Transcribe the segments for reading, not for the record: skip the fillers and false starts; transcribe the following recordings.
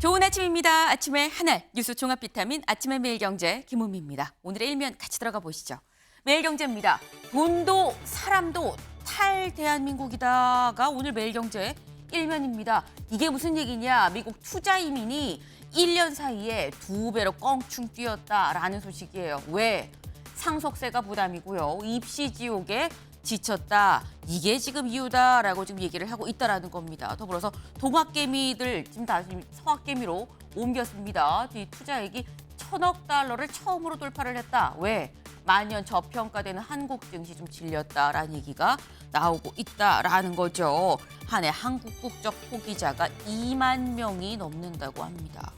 좋은 아침입니다. 아침의 하늘 뉴스 종합 비타민 아침의 매일경제 김은미입니다. 오늘의 일면 같이 들어가 보시죠. 매일경제입니다. 돈도 사람도 탈 대한민국이다가 오늘 매일경제 일면입니다. 이게 무슨 얘기냐? 미국 투자 이민이 1년 사이에 2배로 껑충 뛰었다라는 소식이에요. 왜? 상속세가 부담이고요. 입시 지옥에 지쳤다. 이게 지금 이유다라고 지금 얘기를 하고 있다라는 겁니다. 더불어서 동학개미들 지금 다 서학개미로 옮겼습니다. 이 투자액이 1,000억 달러를 처음으로 돌파를 했다. 왜? 만년 저평가되는 한국 증시 좀 질렸다라는 얘기가 나오고 있다라는 거죠. 한 해 한국 국적 포기자가 2만 명이 넘는다고 합니다.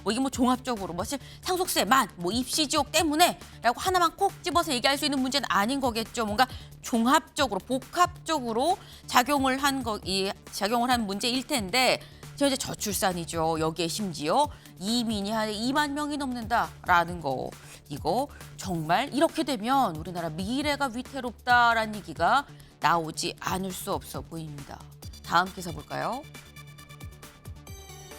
이게 종합적으로 상속세만 입시 지옥 때문에라고 하나만 콕 집어서 얘기할 수 있는 문제는 아닌 거겠죠. 뭔가 종합적으로 복합적으로 작용을 한 문제일 텐데 지금 이제 저출산이죠. 여기에 심지어 이민이 한 2만 명이 넘는다라는 거. 이거 정말 이렇게 되면 우리나라 미래가 위태롭다라는 얘기가 나오지 않을 수 없어 보입니다. 다음 기사 볼까요?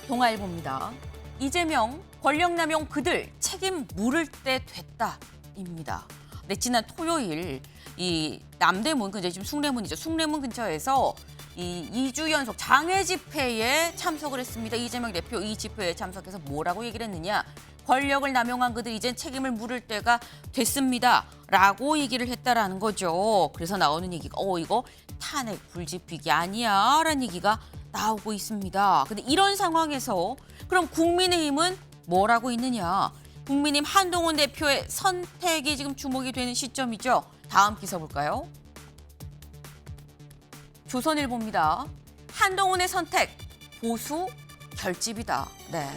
동아일보입니다. 이재명 권력남용 그들 책임 물을 때 됐다입니다. 네, 지난 토요일 이 남대문 근처 지금 숭례문이죠. 숭례문 근처에서 이 2주 연속 장애 집회에 참석을 했습니다. 이재명 대표 이 집회에 참석해서 뭐라고 얘기를 했느냐? 권력을 남용한 그들 이젠 책임을 물을 때가 됐습니다라고 얘기를 했다라는 거죠. 그래서 나오는 얘기가 이거 탄핵 불집히기 아니야라는 얘기가 나오고 있습니다. 근데 이런 상황에서 그럼 국민의힘은 뭐라고 있느냐? 국민의힘 한동훈 대표의 선택이 지금 주목이 되는 시점이죠. 다음 기사 볼까요? 조선일보입니다. 한동훈의 선택, 보수 결집이다. 네,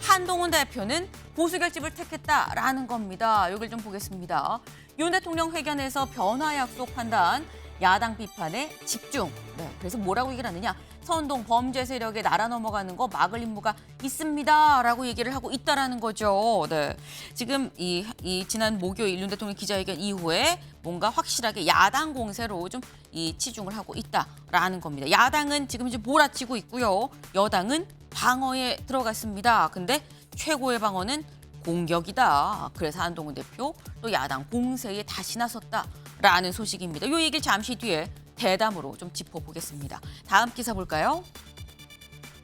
한동훈 대표는 보수 결집을 택했다라는 겁니다. 여기를 좀 보겠습니다. 윤 대통령 회견에서 변화 약속 판단, 야당 비판에 집중. 네, 그래서 뭐라고 얘기를 하느냐? 선동 범죄 세력에 날아 넘어가는 거 막을 임무가 있습니다라고 얘기를 하고 있다라는 거죠. 네, 지금 이 지난 목요일 윤 대통령 기자회견 이후에 뭔가 확실하게 야당 공세로 좀 치중을 하고 있다라는 겁니다. 야당은 지금 이제 몰아치고 있고요. 여당은 방어에 들어갔습니다. 근데 최고의 방어는 공격이다. 그래서 한동훈 대표 또 야당 공세에 다시 나섰다라는 소식입니다. 이 얘기를 잠시 뒤에 대담으로 좀 짚어보겠습니다. 다음 기사 볼까요?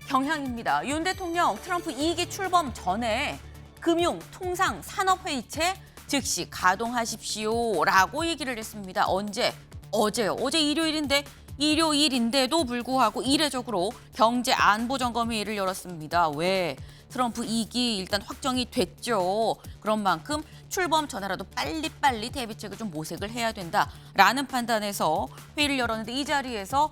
경향입니다. 윤 대통령 트럼프 2기 출범 전에 금융, 통상, 산업회의체 즉시 가동하십시오라고 얘기를 했습니다. 언제? 어제요. 어제 일요일인데도 불구하고 이례적으로 경제안보점검회의를 열었습니다. 왜? 트럼프 2기 일단 확정이 됐죠. 그런 만큼 출범 전에라도 빨리빨리 대비책을 좀 모색을 해야 된다라는 판단에서 회의를 열었는데 이 자리에서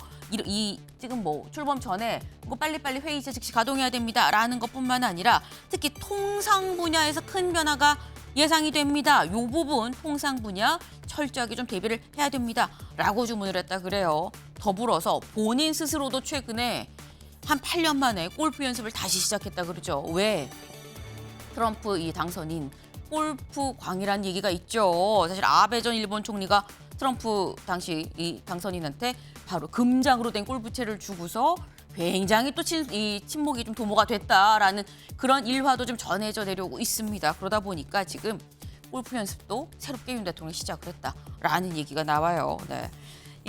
지금 출범 전에 빨리빨리 회의체 즉시 가동해야 됩니다라는 것뿐만 아니라 특히 통상 분야에서 큰 변화가 예상이 됩니다. 이 부분 통상 분야 철저하게 좀 대비를 해야 됩니다라고 주문을 했다 그래요. 더불어서 본인 스스로도 최근에 한 8년 만에 골프 연습을 다시 시작했다 그러죠. 왜? 트럼프 당선인 골프 광이라는 얘기가 있죠. 사실 아베 전 일본 총리가 트럼프 당시 이 당선인한테 바로 금장으로 된 골프채를 주고서 굉장히 또 친목이 좀 도모가 됐다라는 그런 일화도 좀 전해져 내려오고 있습니다. 그러다 보니까 지금 골프 연습도 새롭게 윤 대통령이 시작을 했다라는 얘기가 나와요. 네.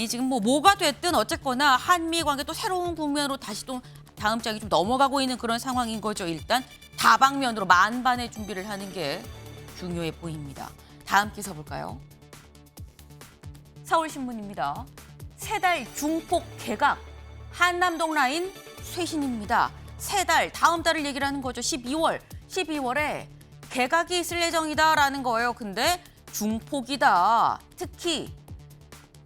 지금 뭐가 됐든 어쨌거나 한미 관계 또 새로운 국면으로 다시 또 다음 장이 좀 넘어가고 있는 그런 상황인 거죠. 일단 다방면으로 만반의 준비를 하는 게 중요해 보입니다. 다음 기사 볼까요? 서울신문입니다. 세 달 중폭 개각, 한남동 라인 쇄신입니다. 세 달, 다음 달을 얘기를 하는 거죠. 12월에 개각이 있을 예정이다라는 거예요. 근데 중폭이다. 특히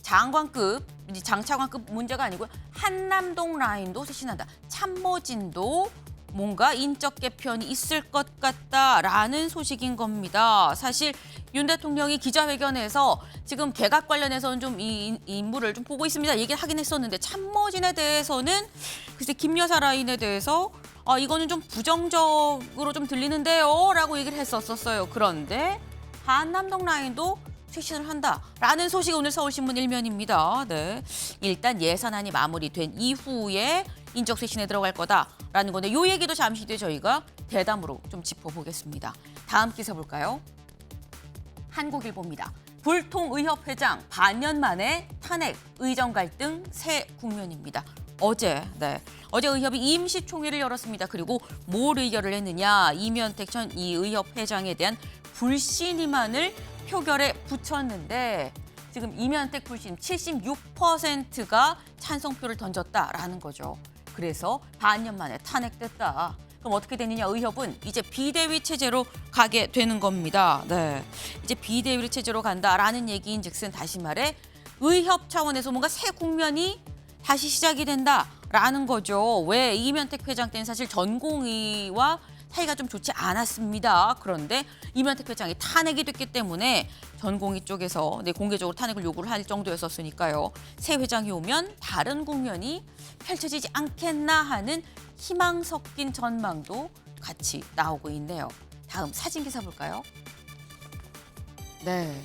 장차관급 문제가 아니고요. 한남동 라인도 쇄신한다. 참모진도 뭔가 인적 개편이 있을 것 같다라는 소식인 겁니다. 사실 윤 대통령이 기자회견에서 지금 개각 관련해서는 좀 이 인물을 좀 보고 있습니다. 얘기를 하긴 했었는데 참모진에 대해서는 글쎄 김 여사 라인에 대해서 이거는 좀 부정적으로 좀 들리는데요 라고 얘기를 했었어요. 그런데 한남동 라인도 쇄신을 한다라는 소식이 오늘 서울신문 일면입니다. 네, 일단 예산안이 마무리된 이후에 인적쇄신에 들어갈 거다라는 건데 이 얘기도 잠시 뒤에 저희가 대담으로 좀 짚어보겠습니다. 다음 기사 볼까요? 한국일보입니다. 불통의협 회장 반년 만에 탄핵, 의정 갈등 새 국면입니다. 어제 의협이 임시총회를 열었습니다. 그리고 뭘 의결을 했느냐? 이면택 전 이 의협 회장에 대한 불신임안을 표결에 붙였는데 지금 이면택 불신 76%가 찬성표를 던졌다라는 거죠. 그래서 반년 만에 탄핵됐다. 그럼 어떻게 되느냐? 의협은 이제 비대위 체제로 가게 되는 겁니다. 네, 이제 비대위 체제로 간다라는 얘기인즉슨 다시 말해 의협 차원에서 뭔가 새 국면이 다시 시작이 된다라는 거죠. 왜 이면택 회장 때는 사실 전공의와 사이가 좀 좋지 않았습니다. 그런데 이면택 회장이 탄핵이 됐기 때문에 전공의 쪽에서 공개적으로 탄핵을 요구를 할 정도였었으니까요. 새 회장이 오면 다른 국면이 펼쳐지지 않겠나 하는 희망 섞인 전망도 같이 나오고 있네요. 다음 사진 기사 볼까요? 네.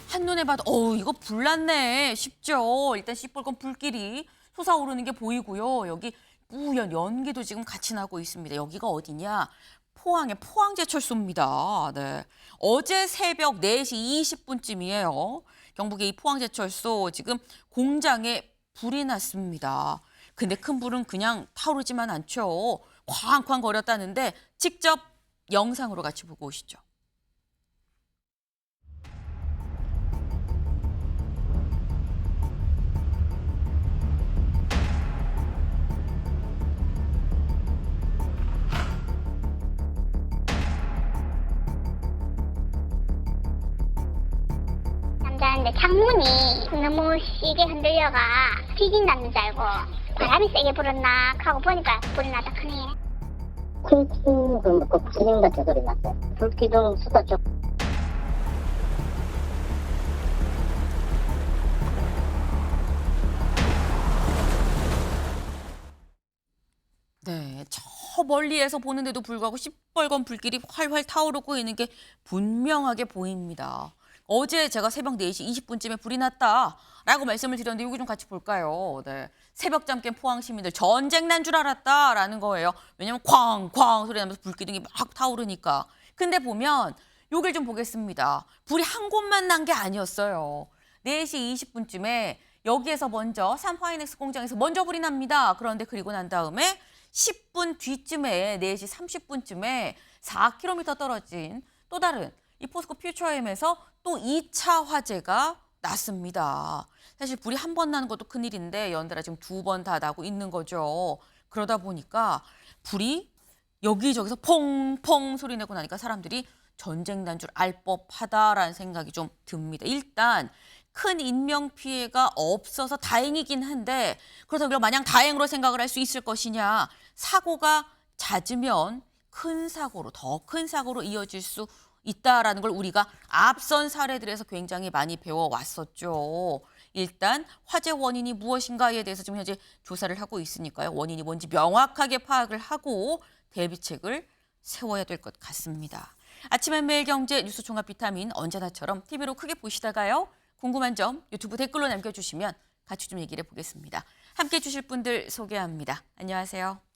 한눈에 봐도 이거 불났네 싶죠. 일단 시뻘건 불길이 솟아오르는 게 보이고요. 여기 뿌연 연기도 지금 같이 나고 있습니다. 여기가 어디냐? 포항의 포항제철소입니다. 네. 어제 새벽 4시 20분쯤이에요. 경북의 이 포항제철소 지금 공장에 불이 났습니다. 근데 큰 불은 그냥 타오르지만 않죠. 쾅쾅 거렸다는데 직접 영상으로 같이 보고 오시죠. 남자인데 창문이 너무 세게 흔들려가 뒤진다는 줄 알고 바람이 세게 불었나 하고 보니까 불이 나다 크네. 쿵쿵 그 진행 같은 소리 났어요. 불기둥 수다 쪽. 네, 저 멀리에서 보는데도 불구하고 시뻘건 불길이 활활 타오르고 있는 게 분명하게 보입니다. 어제 제가 새벽 4시 20분쯤에 불이 났다라고 말씀을 드렸는데 이거 좀 같이 볼까요? 네, 새벽잠 깬 포항 시민들 전쟁 난 줄 알았다라는 거예요. 왜냐면 쾅쾅 소리 나면서 불기둥이 막 타오르니까. 근데 보면 여길 좀 보겠습니다. 불이 한 곳만 난 게 아니었어요. 4시 20분쯤에 여기에서 먼저 삼화이넥스 공장에서 먼저 불이 납니다. 그런데 그리고 난 다음에 10분 뒤쯤에 4시 30분쯤에 4km 떨어진 또 다른 이 포스코 퓨처엠에서 또 2차 화재가 났습니다. 사실 불이 한 번 나는 것도 큰일인데 연달아 지금 2번 다 나고 있는 거죠. 그러다 보니까 불이 여기저기서 퐁퐁 소리 내고 나니까 사람들이 전쟁 난 줄 알 법하다라는 생각이 좀 듭니다. 일단 큰 인명피해가 없어서 다행이긴 한데 그렇다고 이걸 마냥 다행으로 생각을 할 수 있을 것이냐. 사고가 잦으면 큰 사고로, 더 큰 사고로 이어질 수 있다라는 걸 우리가 앞선 사례들에서 굉장히 많이 배워왔었죠. 일단 화재 원인이 무엇인가에 대해서 지금 현재 조사를 하고 있으니까요. 원인이 뭔지 명확하게 파악을 하고 대비책을 세워야 될 것 같습니다. 아침엔 매일경제 뉴스 종합 비타민 언제나처럼 TV로 크게 보시다가요. 궁금한 점 유튜브 댓글로 남겨주시면 같이 좀 얘기를 해보겠습니다. 함께해 주실 분들 소개합니다. 안녕하세요.